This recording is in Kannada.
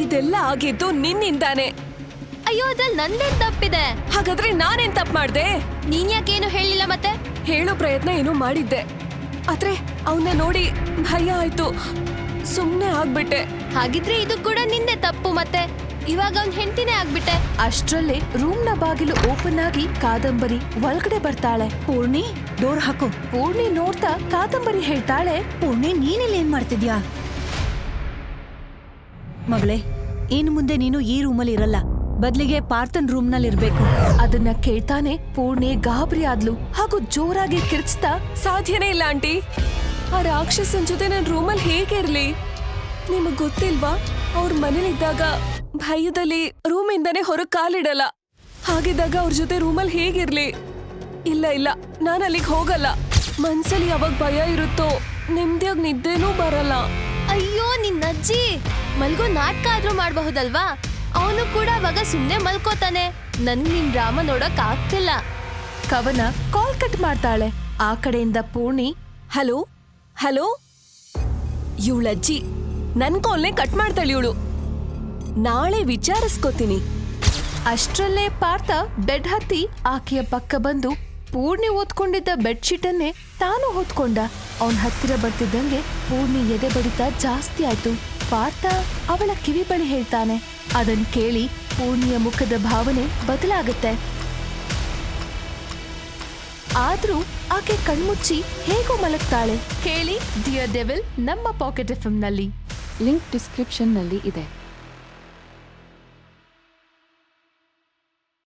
ಇದೆಲ್ಲ ಆಗಿದ್ದು ನಿನ್ನಿಂದಾನೆ. ಅಯ್ಯೋ ಅದ್ರಲ್ಲಿ ನಂದೇನ್ ತಪ್ಪಿದೆ? ಹಾಗಾದ್ರೆ ನಾನೇನ್ ತಪ್ಪು ಮಾಡ್ದೆ? ನೀನ್ ಯಾಕೇನು ಹೇಳಿಲ್ಲ ಮತ್ತೆ? ಹೇಳೋ ಪ್ರಯತ್ನ ಏನೋ ಮಾಡಿದ್ದೆ, ಆದ್ರೆ ಅವನ್ನ ನೋಡಿ ಭಯ ಆಯ್ತು, ಸುಮ್ನೆ ಆಗ್ಬಿಟ್ಟೆ. ಹಾಗಿದ್ರೆ ಇದು ಕೂಡ ನಿಂದೆ ತಪ್ಪು ಮತ್ತೆ. ಇವಾಗ ಅವ್ನ್ ಹೆಂಡತಿನೇ ಆಗ್ಬಿಟ್ಟೆ. ಅಷ್ಟ್ರಲ್ಲೇ ರೂಮ್ನ ಬಾಗಿಲು ಓಪನ್ ಆಗಿ ಕಾದಂಬರಿ ಒಳಗಡೆ ಬರ್ತಾಳೆ. ಪೂರ್ಣಿ, ಡೋರ್ ಹಾಕು. ಪೂರ್ಣಿ ನೋಡ್ತಾ ಕಾದಂಬರಿ ಹೇಳ್ತಾಳೆ, ಪೂರ್ಣಿ, ನೀನಿಲ್ಲಿ ಏನ್ ಮಾಡ್ತಿದ್ಯಾ? ಮಗಳೇ, ಇನ್ನು ಮುಂದೆ ನೀನು ಈ ರೂಮಲ್ಲಿ ಇರಲ್ಲ, ಬದ್ಲಿಗೆ ಪಾರ್ಥನ್ ರೂಮ್ ನಲ್ಲಿ ಇರ್ಬೇಕು. ಅದನ್ನ ಕೇಳ್ತಾನೆ ಪೂರ್ಣಿ ಗಾಬರಿ ಆದ್ಲು ಹಾಗೂ ಜೋರಾಗಿ ಕಿರ್ಚ್ತಾ, ಸಾಧ್ಯನೇ ಇಲ್ಲ ಆಂಟಿ, ಆ ರಾಕ್ಷಸನ್ ಜೊತೆ ನನ್ ರೂಮಲ್ಲಿ ಹೇಗಿರ್ಲಿ? ನಿಮಗ್ ಗೊತ್ತಿಲ್ವಾ, ಅವ್ರ ಮನೇಲಿದ್ದಾಗ ಭಯದಲ್ಲಿ ರೂಮಿಂದಾನೇ ಹೊರಗ್ ಕಾಲಿಡಲ್ಲ. ಹಾಗಿದ್ದಾಗ ಅವ್ರ ಜೊತೆ ರೂಮಲ್ಲಿ ಹೇಗಿರ್ಲಿ? ಇಲ್ಲ ಇಲ್ಲ, ನಾನು ಅಲ್ಲಿಗೆ ಹೋಗಲ್ಲ. ಮನ್ಸಲ್ಲಿ ಯಾವಾಗ ಭಯ ಇರುತ್ತೋ ನೆಮ್ಮದಿಯಾಗಿ ನಿದ್ದೆನೂ ಬರಲ್ಲ. ಅಯ್ಯೋ ನಿನ್ನಜ್ಜಿ, ಮಲ್ಗೋ ನಾಟಕ ಆದ್ರೂ ಮಾಡ್ಬಹುದಲ್ವಾ? ಅವನು ಕೂಡ ಅವಾಗ ಸುಮ್ನೆ ಮಲ್ಕೋತಾನೆ. ನನ್ ನಿನ್ ಡ್ರಾಮಾ ನೋಡಕ್ ಆಗ್ತಿಲ್ಲ. ಕವನ ಕಾಲ್ ಕಟ್ ಮಾಡ್ತಾಳೆ. ಆ ಕಡೆಯಿಂದ ಪೂರ್ಣಿ, ಹಲೋ ಹಲೋ, ಇವಳಜ್ಜಿ ನನ್ ಕಾಲ್ನೇ ಕಟ್ ಮಾಡ್ತಾಳೆ ಇವಳು. ನಾಳೆ ವಿಚಾರಿಸ್ಕೋತೀನಿ. ಅಷ್ಟ್ರಲ್ಲೇ ಪಾರ್ಥ ಬೆಡ್ ಹತ್ತಿ ಆಕೆಯ ಪಕ್ಕ ಬಂದು ಪೂರ್ಣಿ ಓದ್ಕೊಂಡಿದ್ದ ಬೆಡ್ಶೀಟ್ ಅನ್ನೇ ತಾನು ಹೊತ್ಕೊಂಡ. ಅವನ್ ಹತ್ತಿರ ಬರ್ತಿದ್ದಂಗೆ ಪೂರ್ಣಿ ಎದೆ ಬಡಿತ ಜಾಸ್ತಿ ಆಯ್ತು. ಪಾರ್ಥ ಅವಳ ಕಿವಿ ಬಳಿ ಹೇಳ್ತಾನೆ. ಅದನ್ ಕೇಳಿ ಪೂರ್ಣಿಯ ಮುಖದ ಭಾವನೆ ಬದಲಾಗುತ್ತೆ. ಆದ್ರೂ ಆಕೆ ಕಣ್ಮುಚ್ಚಿ ಹೇಗೋ ಮಲಗ್ತಾಳೆ. ಕೇಳಿ ಡಿಯರ್ ಡೆವಿಲ್ ನಮ್ಮ ಪಾಕೆಟ್ ಎಫ್ಎಂ ನಲ್ಲಿ. ಲಿಂಕ್ ಡಿಸ್ಕ್ರಿಪ್ಷನ್ ನಲ್ಲಿ ಇದೆ.